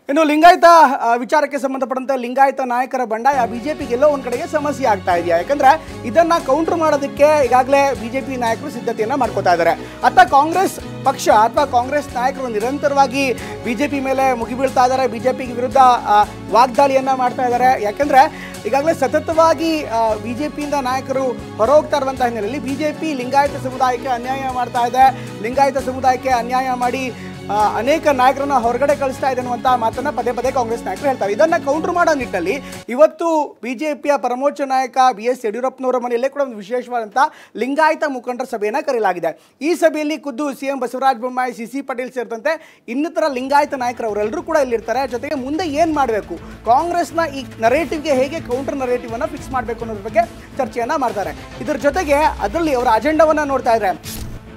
ಇನ್ನು ಲಿಂಗಾಯತ ವಿಚಾರಕ್ಕೆ ಸಂಬಂಧಪಟ್ಟಂತೆ ಲಿಂಗಾಯತ ನಾಯಕರ ಬಂಡಾಯ ಬಿಜೆಪಿಗೆ ಎಲ್ಲೋ ಒಂದು ಕಡೆಗೆ ಸಮಸ್ಯೆ ಆಗ್ತಾ ಇದೆಯಾ? ಯಾಕಂದ್ರೆ ಇದನ್ನ ಕೌಂಟರ್ ಮಾಡೋದಕ್ಕೆ ಈಗಾಗಲೇ ಬಿಜೆಪಿ ನಾಯಕರು ಸಿದ್ಧತೆಯನ್ನ ಮಾಡ್ಕೋತಾ ಇದ್ದಾರೆ. ಅತ್ತ ಕಾಂಗ್ರೆಸ್ ಪಕ್ಷ ಅಥವಾ ಕಾಂಗ್ರೆಸ್ ನಾಯಕರು ನಿರಂತರವಾಗಿ ಬಿಜೆಪಿ ಮೇಲೆ ಮುಗಿಬೀಳ್ತಾ ಇದ್ದಾರೆ, ಬಿಜೆಪಿ ವಿರುದ್ಧ ವಾಗ್ದಾಳಿಯನ್ನ ಮಾಡ್ತಾ ಇದ್ದಾರೆ. ಯಾಕಂದ್ರೆ ಈಗಾಗಲೇ ಸತತವಾಗಿ ಬಿಜೆಪಿಯಿಂದ ನಾಯಕರು ಹೊರಹೋಗ್ತಾ ಇರುವಂತಹ ಹಿನ್ನೆಲೆಯಲ್ಲಿ ಬಿಜೆಪಿ ಲಿಂಗಾಯತ ಸಮುದಾಯಕ್ಕೆ ಅನ್ಯಾಯ ಮಾಡ್ತಾ ಇದೆ, ಲಿಂಗಾಯತ ಸಮುದಾಯಕ್ಕೆ ಅನ್ಯಾಯ ಮಾಡಿ ಅನೇಕ ನಾಯಕರನ್ನ ಹೊರಗಡೆ ಕಳಿಸ್ತಾ ಇದೆ ಅನ್ನುವಂಥ ಮಾತನ್ನ ಪದೇ ಪದೇ ಕಾಂಗ್ರೆಸ್ ನಾಯಕರು ಹೇಳ್ತಾರೆ. ಇದನ್ನ ಕೌಂಟರ್ ಮಾಡೋ ನಿಟ್ಟಿನಲ್ಲಿ ಇವತ್ತು ಬಿಜೆಪಿಯ ಪರಮೋಚ್ಚ ನಾಯಕ BS ಯಡಿಯೂರಪ್ಪನವರ ಮನೆಯಲ್ಲೇ ಕೂಡ ಒಂದು ವಿಶೇಷವಾದಂಥ ಲಿಂಗಾಯತ ಮುಖಂಡರ ಸಭೆಯನ್ನು ಕರೆಯಲಾಗಿದೆ. ಈ ಸಭೆಯಲ್ಲಿ ಖುದ್ದು CM ಬಸವರಾಜ ಬೊಮ್ಮಾಯಿ, CC ಪಾಟೀಲ್ ಸೇರಿದಂತೆ ಇನ್ನಿತರ ಲಿಂಗಾಯತ ನಾಯಕರು ಅವರೆಲ್ಲರೂ ಕೂಡ ಇಲ್ಲಿರ್ತಾರೆ. ಜೊತೆಗೆ ಮುಂದೆ ಏನು ಮಾಡಬೇಕು, ಕಾಂಗ್ರೆಸ್ನ ಈ ನರೇಟಿವ್ಗೆ ಹೇಗೆ ಕೌಂಟರ್ ನರೇಟಿವ್ ಅನ್ನು ಫಿಕ್ಸ್ ಮಾಡಬೇಕು ಅನ್ನೋದ್ರ ಬಗ್ಗೆ ಚರ್ಚೆಯನ್ನ ಮಾಡ್ತಾರೆ. ಇದರ ಜೊತೆಗೆ ಅದರಲ್ಲಿ ಅವರ ಅಜೆಂಡಾವನ್ನ ನೋಡ್ತಾ ಇದ್ದಾರೆ.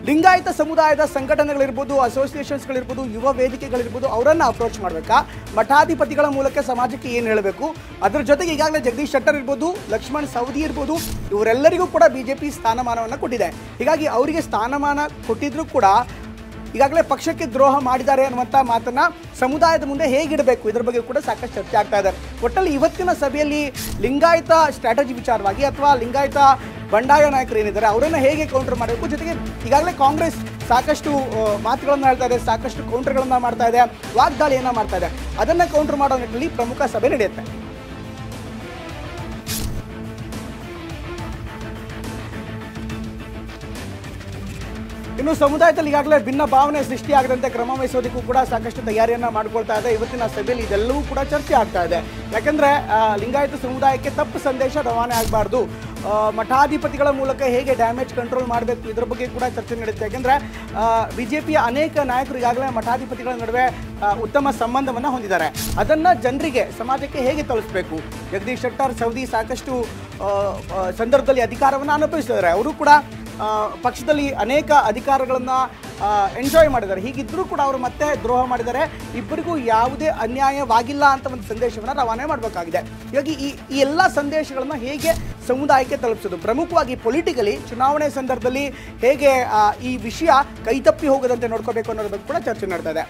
ಲಿಂಗಾಯತ ಸಮುದಾಯದ ಸಂಘಟನೆಗಳಿರ್ಬೋದು, ಅಸೋಸಿಯೇಷನ್ಸ್ಗಳಿರ್ಬೋದು, ಯುವ ವೇದಿಕೆಗಳಿರ್ಬೋದು, ಅವರನ್ನು ಅಪ್ರೋಚ್ ಮಾಡಬೇಕಾ, ಮಠಾಧಿಪತಿಗಳ ಮೂಲಕ ಸಮಾಜಕ್ಕೆ ಏನು ಹೇಳಬೇಕು, ಅದರ ಜೊತೆಗೆ ಈಗಾಗಲೇ ಜಗದೀಶ್ ಶೆಟ್ಟರ್ ಇರ್ಬೋದು, ಲಕ್ಷ್ಮಣ್ ಸವದಿ ಇರ್ಬೋದು, ಇವರೆಲ್ಲರಿಗೂ ಕೂಡ ಬಿಜೆಪಿ ಸ್ಥಾನಮಾನವನ್ನು ಕೊಟ್ಟಿದೆ. ಹೀಗಾಗಿ ಅವರಿಗೆ ಸ್ಥಾನಮಾನ ಕೊಟ್ಟಿದ್ರೂ ಕೂಡ ಈಗಾಗಲೇ ಪಕ್ಷಕ್ಕೆ ದ್ರೋಹ ಮಾಡಿದ್ದಾರೆ ಅನ್ನುವಂಥ ಮಾತನ್ನ ಸಮುದಾಯದ ಮುಂದೆ ಹೇಗಿಡಬೇಕು, ಇದರ ಬಗ್ಗೆ ಕೂಡ ಸಾಕಷ್ಟು ಚರ್ಚೆ ಆಗ್ತಾ ಇದೆ. ಒಟ್ಟಲ್ಲಿ ಇವತ್ತಿನ ಸಭೆಯಲ್ಲಿ ಲಿಂಗಾಯತ ಸ್ಟ್ರಾಟಜಿ ವಿಚಾರವಾಗಿ ಅಥವಾ ಲಿಂಗಾಯತ ಬಂಡಾಯ ನಾಯಕರು ಏನಿದ್ದಾರೆ ಅವರನ್ನು ಹೇಗೆ ಕೌಂಟರ್ ಮಾಡಬೇಕು, ಜೊತೆಗೆ ಈಗಾಗಲೇ ಕಾಂಗ್ರೆಸ್ ಸಾಕಷ್ಟು ಮಾತುಗಳನ್ನು ಹೇಳ್ತಾ ಇದೆ, ಸಾಕಷ್ಟು ಕೌಂಟರ್ಗಳನ್ನು ಮಾಡ್ತಾ ಇದೆ, ವಾಗ್ದಾಳಿಯನ್ನು ಮಾಡ್ತಾ ಇದೆ. ಅದನ್ನು ಕೌಂಟರ್ ಮಾಡೋ ನಿಟ್ಟಿನಲ್ಲಿ ಪ್ರಮುಖ ಸಭೆ ನಡೆಯುತ್ತೆ. ಇನ್ನು ಸಮುದಾಯದಲ್ಲಿ ಈಗಾಗಲೇ ಭಿನ್ನ ಭಾವನೆ ಸೃಷ್ಟಿಯಾಗದಂತೆ ಕ್ರಮ ವಹಿಸೋದಕ್ಕೂ ಕೂಡ ಸಾಕಷ್ಟು ತಯಾರಿಯನ್ನ ಮಾಡ್ಕೊಳ್ತಾ ಇದೆ. ಇವತ್ತಿನ ಸಭೆಯಲ್ಲಿ ಇದೆಲ್ಲವೂ ಕೂಡ ಚರ್ಚೆ ಆಗ್ತಾ ಇದೆ. ಯಾಕಂದ್ರೆ ಲಿಂಗಾಯತ ಸಮುದಾಯಕ್ಕೆ ತಪ್ಪು ಸಂದೇಶ ರವಾನೆ ಆಗಬಾರ್ದು, ಮಠಾಧಿಪತಿಗಳ ಮೂಲಕ ಹೇಗೆ ಡ್ಯಾಮೇಜ್ ಕಂಟ್ರೋಲ್ ಮಾಡಬೇಕು, ಇದರ ಬಗ್ಗೆ ಕೂಡ ಚರ್ಚೆ ನಡೆಯುತ್ತೆ. ಯಾಕಂದ್ರೆ ಬಿಜೆಪಿಯ ಅನೇಕ ನಾಯಕರು ಈಗಾಗಲೇ ಮಠಾಧಿಪತಿಗಳ ನಡುವೆ ಉತ್ತಮ ಸಂಬಂಧವನ್ನು ಹೊಂದಿದ್ದಾರೆ. ಅದನ್ನ ಜನರಿಗೆ, ಸಮಾಜಕ್ಕೆ ಹೇಗೆ ತಲುಪಿಸಬೇಕು, ಜಗದೀಶ್ ಶೆಟ್ಟರ್, ಸವದಿ ಸಾಕಷ್ಟು ಸಂದರ್ಭದಲ್ಲಿ ಅಧಿಕಾರವನ್ನು ಅನುಭವಿಸಿದ್ದಾರೆ. ಅವರು ಕೂಡ ಪಕ್ಷದಲ್ಲಿ ಅನೇಕ ಅಧಿಕಾರಗಳನ್ನು ಎಂಜಾಯ್ ಮಾಡಿದ್ದಾರೆ. ಹೀಗಿದ್ದರೂ ಕೂಡ ಅವರು ಮತ್ತೆ ದ್ರೋಹ ಮಾಡಿದ್ದಾರೆ. ಇಬ್ಬರಿಗೂ ಯಾವುದೇ ಅನ್ಯಾಯವಾಗಿಲ್ಲ ಅಂತ ಒಂದು ಸಂದೇಶವನ್ನು ರವಾನೆ ಮಾಡಬೇಕಾಗಿದೆ. ಹೀಗಾಗಿ ಈ ಎಲ್ಲ ಸಂದೇಶಗಳನ್ನು ಹೇಗೆ ಸಮುದಾಯಕ್ಕೆ ತಲುಪಿಸೋದು, ಪ್ರಮುಖವಾಗಿ ಪೊಲಿಟಿಕಲಿ ಚುನಾವಣೆ ಸಂದರ್ಭದಲ್ಲಿ ಹೇಗೆ ಈ ವಿಷಯ ಕೈತಪ್ಪಿ ಹೋಗದಂತೆ ನೋಡ್ಕೋಬೇಕು ಅನ್ನೋದ್ರ ಬಗ್ಗೆ ಕೂಡ ಚರ್ಚೆ ನಡೆತಾ ಇದೆ.